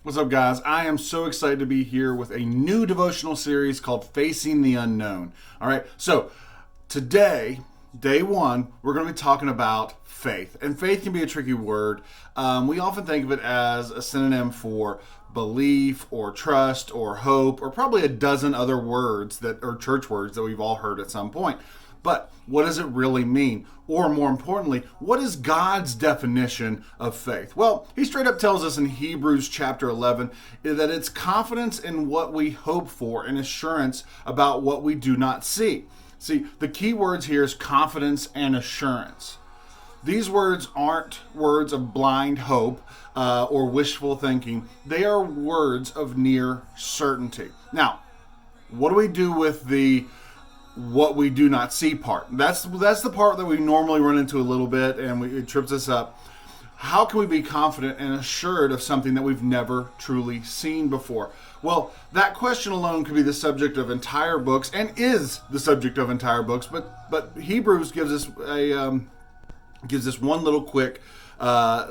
What's up, guys? I am so excited to be here with a new devotional series called Facing the Unknown. All right, so today, day one, we're going to be talking about faith. And faith can be a tricky word. We often think of it as a synonym for belief or trust or hope, or probably a dozen other words that are church words that we've all heard at some point. But what does it really mean? Or more importantly, what is God's definition of faith? Well, he straight up tells us in Hebrews chapter 11 that it's confidence in what we hope for and assurance about what we do not see. See, the key words here is confidence and assurance. These words aren't words of blind hope or wishful thinking. They are words of near certainty. Now, what do we do with the what we do not see part? That's the part that we normally run into a little bit, and it trips us up. How can we be confident and assured of something that we've never truly seen before? Well, that question alone could be the subject of entire books, and is the subject of entire books. But Hebrews gives us one little quick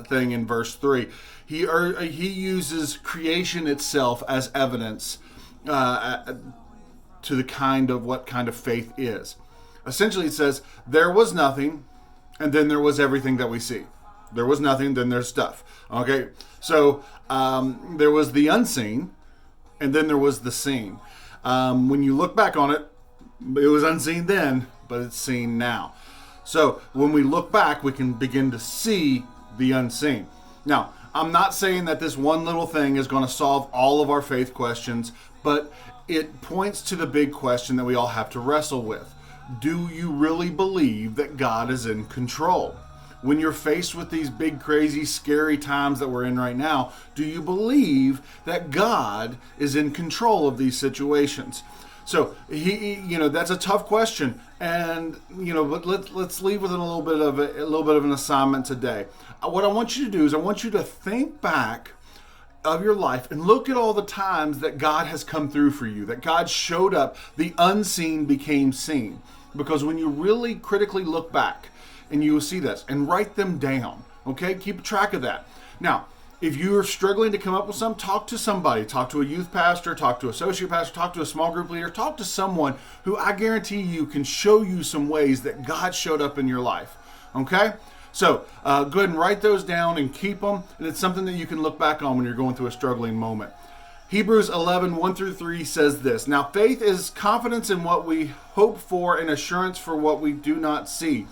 thing in verse 3. He uses creation itself as evidence to the kind of what kind of faith is. Essentially, it says there was nothing, and then there was everything that we see. There was nothing, then there's stuff. Okay, so there was the unseen, and then there was the seen. When you look back on it, it was unseen then, but it's seen now. So when we look back, we can begin to see the unseen. Now, I'm not saying that this one little thing is going to solve all of our faith questions, but it points to the big question that we all have to wrestle with. Do you really believe that God is in control? When you're faced with these big, crazy, scary times that we're in right now, do you believe that God is in control of these situations? So that's a tough question, and but let's leave with a little bit of an assignment today. What I want you to do is I want you to think back of your life and look at all the times that God has come through for you, that God showed up, the unseen became seen. Because when you really critically look back, and you will see this, and write them down, okay? Keep track of that. Now, if you are struggling to come up with some, talk to somebody. Talk to a youth pastor, talk to an associate pastor, talk to a small group leader, talk to someone who I guarantee you can show you some ways that God showed up in your life, okay? So go ahead and write those down and keep them, and it's something that you can look back on when you're going through a struggling moment. Hebrews 11, 1 through 3 says this: Now faith is confidence in what we hope for and assurance for what we do not see.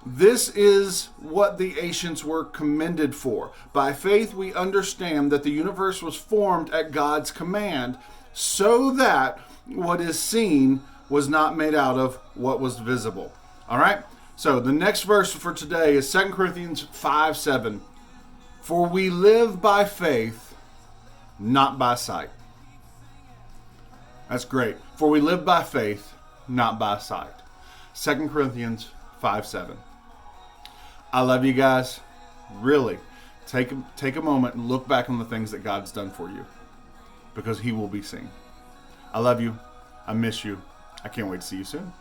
This is what the ancients were commended for. By faith we understand that the universe was formed at God's command, so that what is seen was not made out of what was visible. All right? So the next verse for today is 2 Corinthians 5:7. For we live by faith, not by sight. That's great. For we live by faith, not by sight. 2 Corinthians 5:7. I love you guys. Really, take a moment and look back on the things that God's done for you, because he will be seen. I love you. I miss you. I can't wait to see you soon.